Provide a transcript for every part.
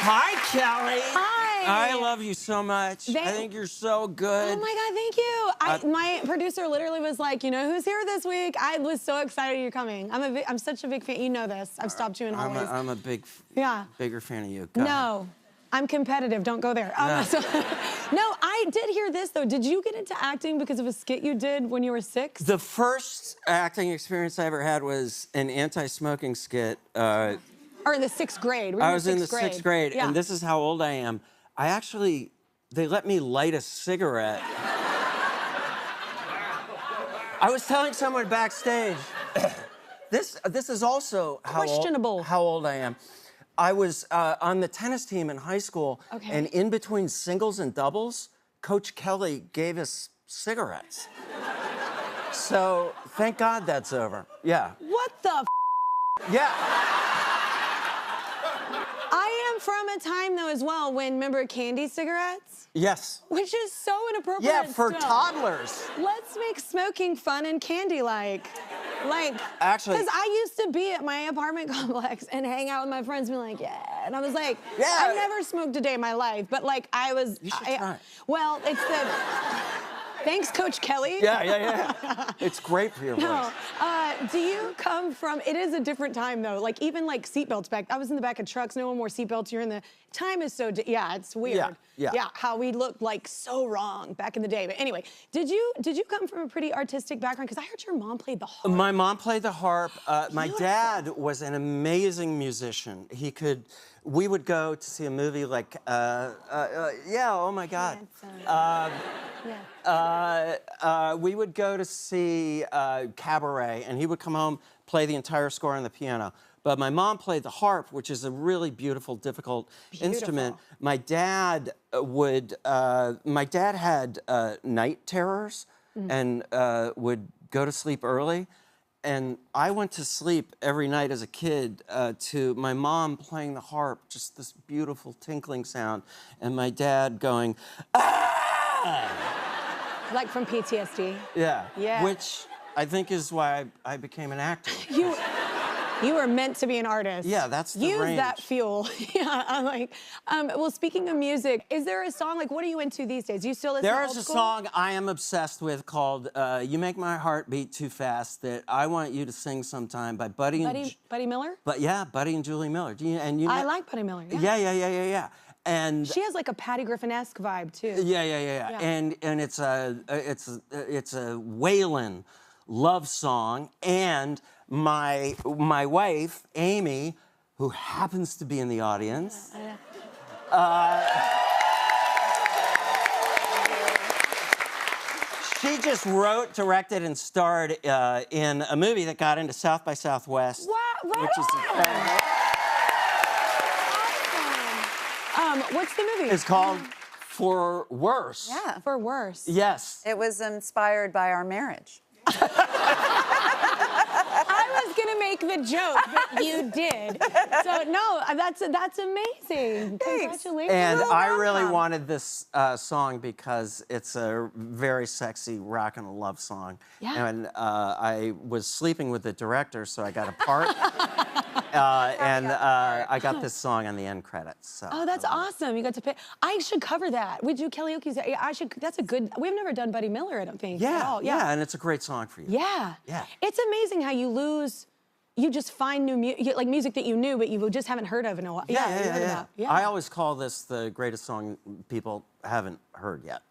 Hi, Kelly. Hi. I love you so much. I think you're so good. Oh my God, thank you. My producer literally was like, you know who's here this week? I was so excited you're coming. I'm such a big fan. You know this. I've stopped you in hallways. I'm a bigger fan of you. Go ahead. I'm competitive. Don't go there. No, I did hear this though. Did you get into acting because of a skit you did when you were 6? The first acting experience I ever had was an anti-smoking skit. Or in the 6th grade. I was in the 6th grade, and this is how old I am. They let me light a cigarette. I was telling someone backstage, this is also how old I am. I was on the tennis team in high school, and in between singles and doubles, Coach Kelly gave us cigarettes. So thank God that's over. Yeah. What the Yeah. I am from a time, though, as well, when, remember candy cigarettes? Yes. Which is so inappropriate. Yeah, for toddlers. Let's make smoking fun and candy-like. Actually, because I used to be at my apartment complex and hang out with my friends and be like, yeah. And I was like, yeah. I've never smoked a day in my life, but like I was. You should try. Well, it's the. Thanks, Coach Kelly. Yeah. It's great for your voice. Do you come from, it is a different time though, like even like seatbelts back, I was in the back of trucks, no one wore seatbelts, you're in the, time is so, yeah, it's weird. Yeah, how we looked like so wrong back in the day. But anyway, did you come from a pretty artistic background? Because I heard your mom played the harp. My mom played the harp. My dad was an amazing musician. We would go to see a movie like, oh my God. We would go to see Cabaret, and he would come home, play the entire score on the piano. But my mom played the harp, which is a really beautiful, difficult instrument. My dad had night terrors and would go to sleep early. And I went to sleep every night as a kid to my mom playing the harp, just this beautiful tinkling sound, and my dad going, ah! Like from PTSD? Yeah. Which I think is why I became an actor. You were meant to be an artist. Yeah, that's the Use range. that fuel. Yeah, I'm like, well, speaking of music, is there a song, like, what are you into these days? Do you still listen to old school? There is a song I am obsessed with called You Make My Heart Beat Too Fast that I want you to sing sometime by Buddy Miller? Buddy and Julie Miller. I like Buddy Miller, yeah. Yeah. And she has like a Patty Griffin-esque vibe, too. Yeah. And it's a Waylon love song, and my wife, Amy, who happens to be in the audience, she just wrote, directed, and starred in a movie that got into South by Southwest. Wow, which is awesome. What's the movie? It's called For Worse. Yeah. For Worse. Yes. It was inspired by our marriage. I was gonna make the joke, but you did. So no, that's amazing. Thanks. Congratulations. And I really wanted this song because it's a very sexy rock and love song. Yeah. And I was sleeping with the director, so I got a part. I got this song on the end credits. So. Oh, that's awesome. You got to pick. I should cover that. We do karaoke. I should. That's a good. We've never done Buddy Miller, I don't think. At all. Yeah, and it's a great song for you. Yeah. Yeah. It's amazing how you lose. You just find new music, like music that you knew, but you just haven't heard of in a while. Yeah. I always call this the greatest song people haven't heard yet.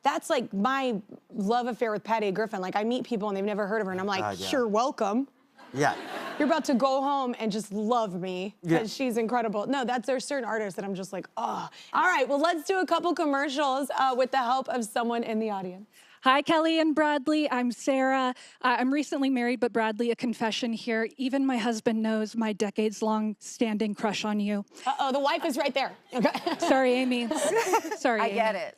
That's like my love affair with Patty Griffin. Like I meet people and they've never heard of her, and I'm like, you're welcome. Yeah. You're about to go home and just love me because she's incredible. No, there's certain artists that I'm just like, oh. All right, well, let's do a couple commercials with the help of someone in the audience. Hi, Kelly and Bradley. I'm Sarah. I'm recently married, but Bradley, a confession here. Even my husband knows my decades-long standing crush on you. Uh-oh, the wife is right there. Okay. Sorry, Amy. Sorry, I get it.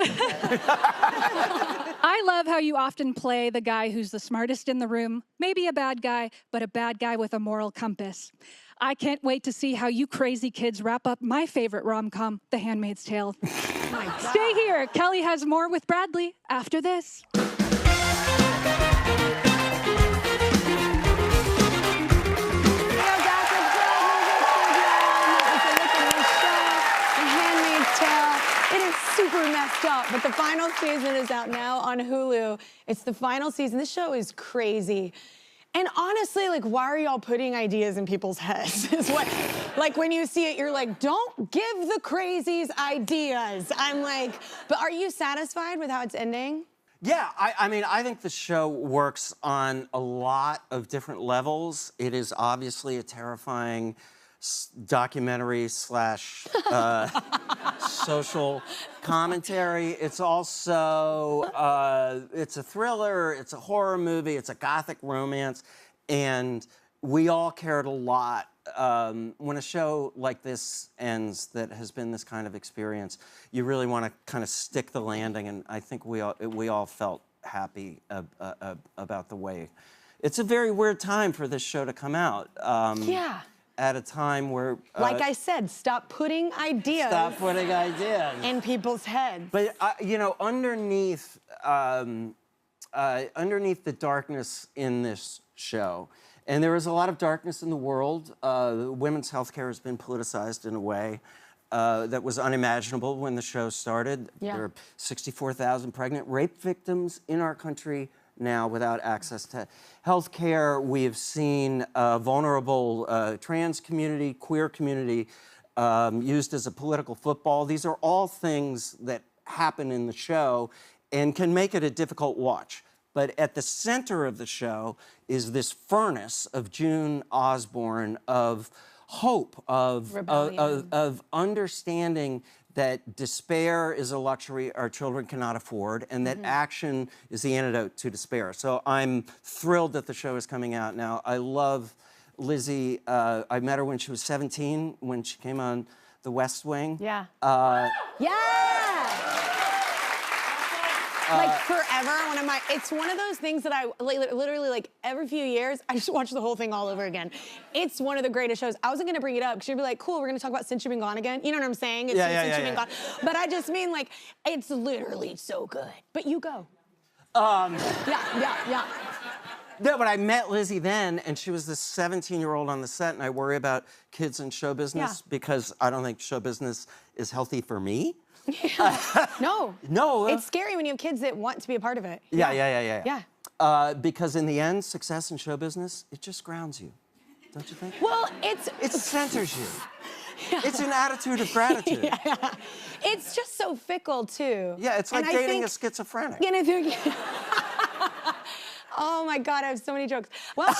I love how you often play the guy who's the smartest in the room, maybe a bad guy, but a bad guy with a moral compass. I can't wait to see how you crazy kids wrap up my favorite rom-com, The Handmaid's Tale. Stay here. Kelly has more with Bradley after this. season is out now on Hulu. It's the final season. This show is crazy. And honestly, like, why are y'all putting ideas in people's heads? Is what, like, when you see it, you're like, don't give the crazies ideas. I'm like, but are you satisfied with how it's ending? Yeah, I mean, I think the show works on a lot of different levels. It is obviously a terrifying documentary slash social commentary. It's also, it's a thriller, it's a horror movie, it's a gothic romance, and we all cared a lot. When a show like this ends that has been this kind of experience, you really want to kind of stick the landing, and I think we all felt happy about the way. It's a very weird time for this show to come out. Yeah. At a time where... like I said, stop putting ideas... Stop putting ideas. ...in people's heads. But, you know, underneath the darkness in this show, and there is a lot of darkness in the world, women's healthcare has been politicized in a way that was unimaginable when the show started. Yeah. There are 64,000 pregnant rape victims in our country now without access to health care. We have seen vulnerable trans community, queer community used as a political football. These are all things that happen in the show and can make it a difficult watch. But at the center of the show is this furnace of June Osborne, of hope, of understanding that despair is a luxury our children cannot afford, and that action is the antidote to despair. So I'm thrilled that the show is coming out now. I love Lizzie. I met her when she was 17, when she came on The West Wing. Yeah. Like forever, it's one of those things that I literally, like, every few years, I just watch the whole thing all over again. It's one of the greatest shows. I wasn't gonna bring it up, because you'd be like, cool, we're gonna talk about Since You've Been Gone again. You know what I'm saying? It's Since You've Been Gone. But I just mean, like, it's literally so good. But you go. Yeah. No, but I met Lizzie then, and she was this 17-year-old on the set, and I worry about kids in show business because I don't think show business is healthy for me. Yeah. No. No. It's scary when you have kids that want to be a part of it. Yeah. Because in the end, success in show business, it just grounds you, don't you think? Well, it centers you. Yeah. It's an attitude of gratitude. Yeah. It's just so fickle, too. Yeah, it's like dating a schizophrenic. Oh my God, I have so many jokes. Well,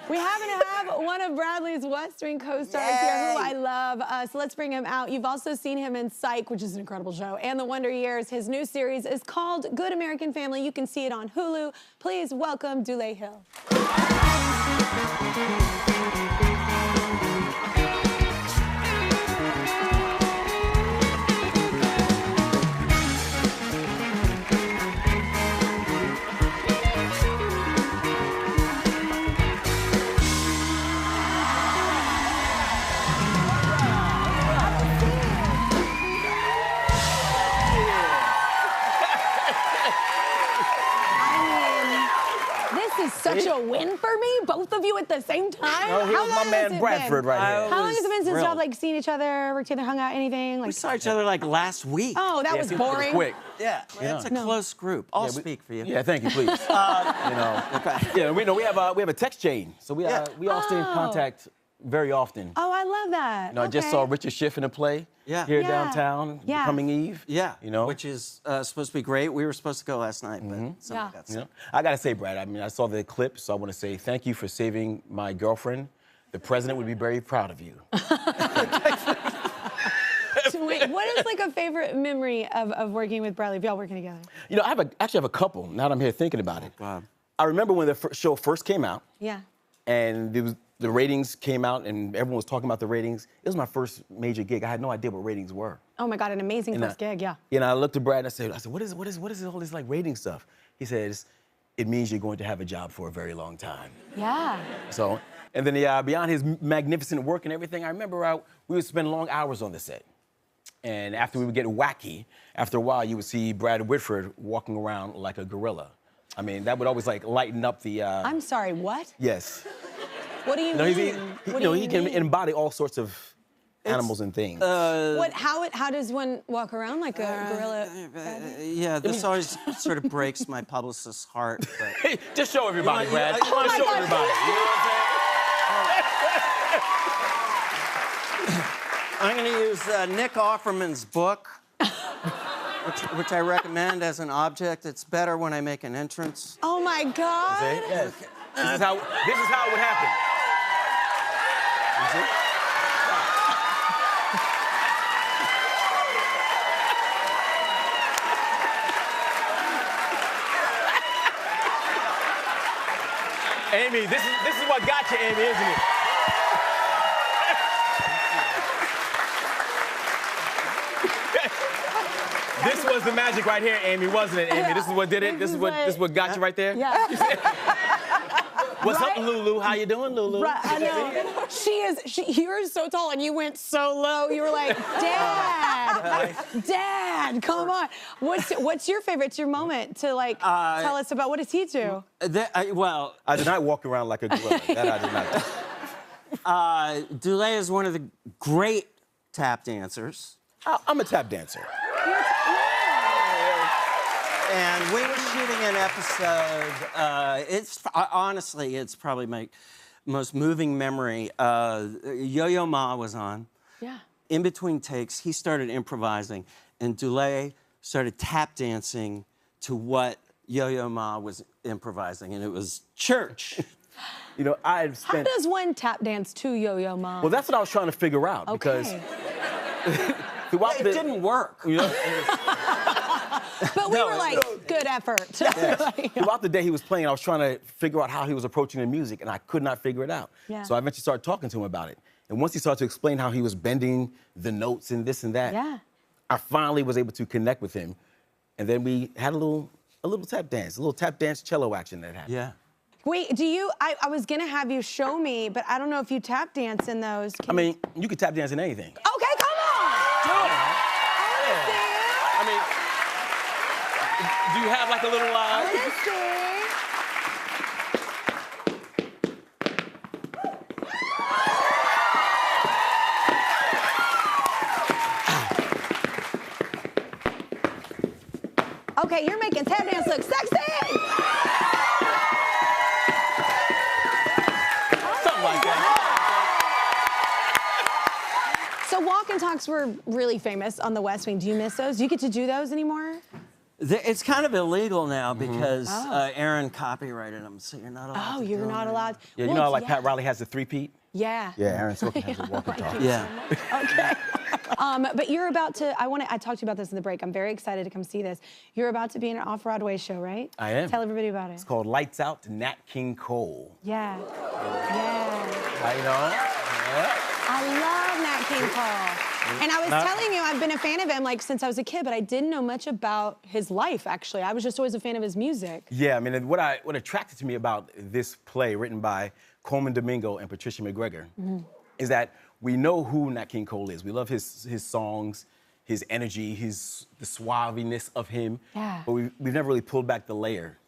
we happen to have one of Bradley's West Wing co-stars here who I love, so let's bring him out. You've also seen him in Psych, which is an incredible show, and The Wonder Years. His new series is called Good American Family. You can see it on Hulu. Please welcome Dulé Hill. Such a win for me, both of you at the same time. Oh, here's my man Bradford right here. How long has it been since y'all like seen each other, worked together, hung out, anything? Like, we saw each other like last week. Oh, that was boring. Quick. Yeah, it's a close group. I'll speak for you. Yeah, thank you, please. Yeah, we have a text chain, so we all stay in contact very often. Oh, I love that. You know, I just saw Richard Schiff in a play here downtown, Coming Eve. Yeah, you know, which is supposed to be great. We were supposed to go last night, but something got stuck. I gotta say, Brad, I mean, I saw the clip, so I want to say thank you for saving my girlfriend. The president would be very proud of you. Wait, what is like a favorite memory of working with Bradley, of y'all working together? You know, I actually have a couple, now that I'm here thinking about it. Wow. I remember when the show first came out. Yeah. And the ratings came out, and everyone was talking about the ratings. It was my first major gig. I had no idea what ratings were. Oh my God, an amazing first gig, yeah. And I looked at Brad and I said, what is all this like rating stuff? He says, it means you're going to have a job for a very long time. Yeah. So, and then beyond his magnificent work and everything, I remember we would spend long hours on the set. And after we would get wacky, after a while, you would see Bradley Whitford walking around like a gorilla. I mean, that would always like lighten up the... I'm sorry, what? Yes. What do you mean? He can embody all sorts of animals and things. How does one walk around like a gorilla? Yeah, this always sort of breaks my publicist's heart. But... Just show everybody, Brad. Oh my Just show God. everybody. You know what I'm going to use Nick Offerman's book, which I recommend as an object. It's better when I make an entrance. Oh my God. I'm saying? Yes. This is how it would happen. You see? Amy, this is what got you, Amy, isn't it? This was the magic right here, Amy, wasn't it, Amy? This is what did it? This is what got you right there? Yeah. What's up, Lulu? How you doing, Lulu? Right, I know. You're so tall and you went so low. You were like, Dad, come on. What's your favorite? It's your moment to like tell us about what does he do? I did not walk around like a gorilla. That I did not do. Dulé is one of the great tap dancers. I'm a tap dancer. And we were shooting an episode. Honestly, it's probably my most moving memory. Yo-Yo Ma was on. Yeah. In between takes, he started improvising, and Dulé started tap dancing to what Yo-Yo Ma was improvising, and it was church. You know, I've spent... How does one tap dance to Yo-Yo Ma? Well, that's what I was trying to figure out, because... Throughout it didn't work. You know? But we were like, good effort. Yeah. Throughout the day he was playing, I was trying to figure out how he was approaching the music, and I could not figure it out. Yeah. So I eventually started talking to him about it. And once he started to explain how he was bending the notes and this and that, I finally was able to connect with him. And then we had a little tap dance, a little tap dance cello action that happened. Yeah. Wait, I was gonna have you show me, but I don't know if you tap dance in those. I mean, you could tap dance in anything. Okay, come on! I mean, do you have like a little Okay, you're making tap dance look sexy! Something like that. So walk and talks were really famous on the West Wing. Do you miss those? Do you get to do those anymore? It's kind of illegal now because Aaron copyrighted them, so you're not allowed. Oh, you're not allowed. Yeah, you know how like Pat Riley has the three-peat? Yeah. Yeah, Aaron Sorkin has a walk and talk. Yeah. Okay. But you're about to, I talked to you about this in the break. I'm very excited to come see this. You're about to be in an Off-Broadway show, right? I am. Tell everybody about it. It's called Lights Out to Nat King Cole. Yeah. Yeah. How you know? Yeah. I love Nat King Cole. And I was telling you, I've been a fan of him like since I was a kid, but I didn't know much about his life, actually. I was just always a fan of his music. Yeah, I mean, what attracted to me about this play written by Coleman Domingo and Patricia McGregor is that we know who Nat King Cole is. We love his songs, his energy, the suaviness of him. Yeah. But we've never really pulled back the layer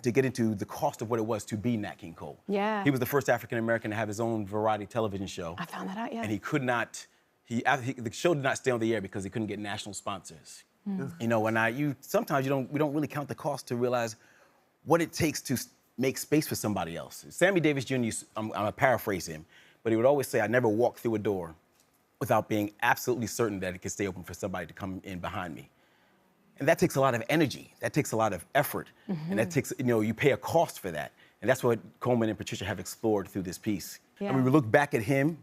to get into the cost of what it was to be Nat King Cole. Yeah. He was the first African-American to have his own variety television show. I found that out, yeah. And he could not, the show did not stay on the air because he couldn't get national sponsors. You know, sometimes we don't really count the cost to realize what it takes to make space for somebody else. Sammy Davis Jr., I'm gonna paraphrase him, but he would always say, I never walked through a door without being absolutely certain that it could stay open for somebody to come in behind me. And that takes a lot of energy. That takes a lot of effort. And that takes, you pay a cost for that. And that's what Coleman and Patricia have explored through this piece. Yeah. And we look back at him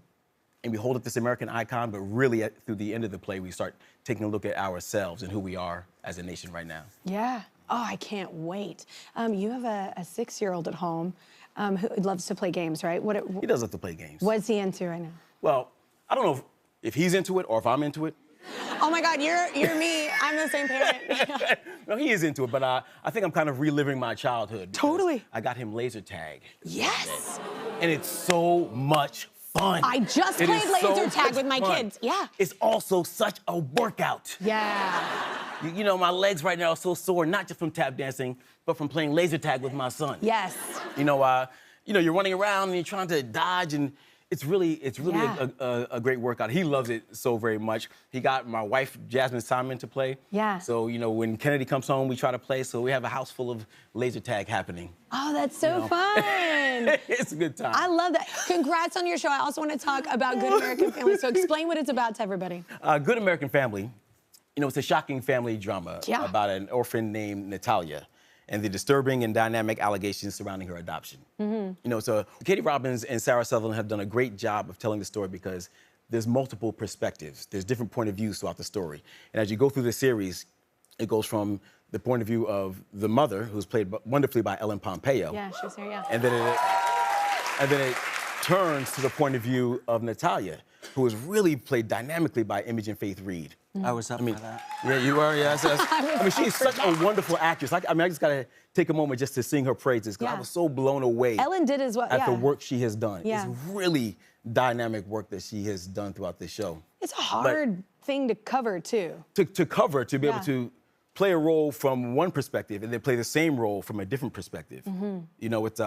and we hold up this American icon, but really through the end of the play, we start taking a look at ourselves and who we are as a nation right now. Yeah. Oh, I can't wait. You have a 6-year-old at home who loves to play games, right? He does love to play games. What's he into right now? Well, I don't know if he's into it or if I'm into it. Oh my God, you're me. I'm the same parent. No, he is into it, but I think I'm kind of reliving my childhood. Totally. I got him laser tag. Yes. And it's so much fun. I just played laser tag with my kids. Yeah. It's also such a workout. Yeah. You know, my legs right now are so sore, not just from tap dancing, but from playing laser tag with my son. Yes. You're running around and you're trying to dodge, and It's really Yeah. a great workout. He loves it so very much. He got my wife, Jasmine Simon, to play. Yeah. So, you know, when Kennedy comes home, we try to play. So we have a house full of laser tag happening. Oh, that's so fun. It's a good time. I love that. Congrats on your show. I also want to talk about Good American Family. So explain what it's about to everybody. Good American Family, you know, it's a shocking family drama about an orphan named Natalia and the disturbing and dynamic allegations surrounding her adoption. You know, so Katie Robbins and Sarah Sutherland have done a great job of telling the story because there's multiple perspectives. There's different point of views throughout the story. And as you go through the series, it goes from the point of view of the mother, who's played wonderfully by Ellen Pompeo. Yeah, she's here, yeah. And then it turns to the point of view of Natalia, who is really played dynamically by Imogen Faith Reed. I was up by that. Yeah, you were, yes. I mean, she's such a wonderful actress. I just gotta take a moment just to sing her praises, because I was so blown away Ellen did as well, at the work she has done. Yeah. It's really dynamic work that she has done throughout this show. It's a hard thing to cover, too. To be able to play a role from one perspective and then play the same role from a different perspective. You know, it's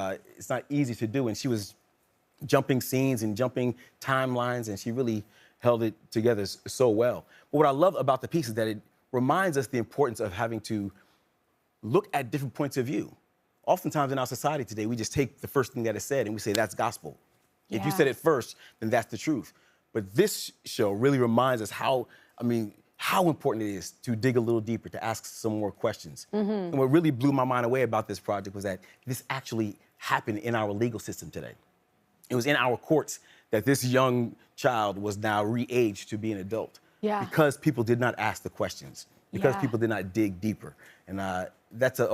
not easy to do, and she was jumping scenes and jumping timelines, and she really held it together so well. But what I love about the piece is that it reminds us the importance of having to look at different points of view. Oftentimes in our society today, we just take the first thing that is said and we say that's gospel. If you said it first, then that's the truth. But this show really reminds us how important it is to dig a little deeper, to ask some more questions. And what really blew my mind away about this project was that this actually happened in our legal system today. It was in our courts that this young child was now re-aged to be an adult. Because people did not ask the questions, because people did not dig deeper. And that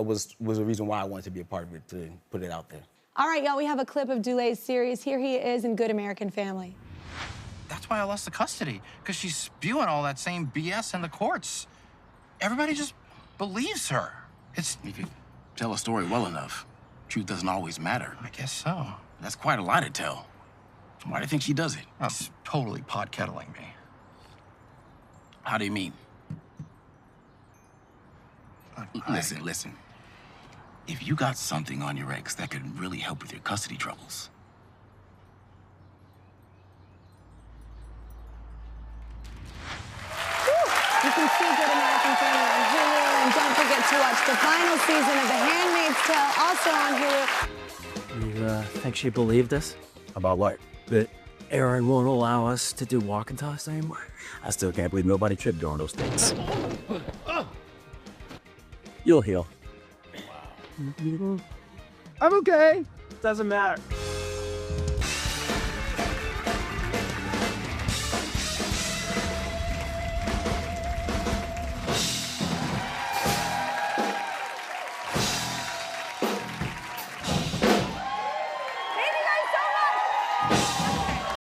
was a reason why I wanted to be a part of it, to put it out there. All right, y'all, we have a clip of Dulé's series. Here he is in Good American Family. That's why I lost the custody, because she's spewing all that same BS in the courts. Everybody just believes her. If you tell a story well enough, truth doesn't always matter. I guess so. That's quite a lie to tell. Why do you think she does it? That's totally pot-kettling me. How do you mean? Listen. If you got something on your ex that could really help with your custody troubles, You can see Good American Family on Hulu, and don't forget to watch the final season of The Handmaid's Tale, also on Hulu. You think she believed us? About what? That Aaron won't allow us to do walk and talks anymore? I still can't believe nobody tripped during those dates. You'll heal. I'm okay. Doesn't matter.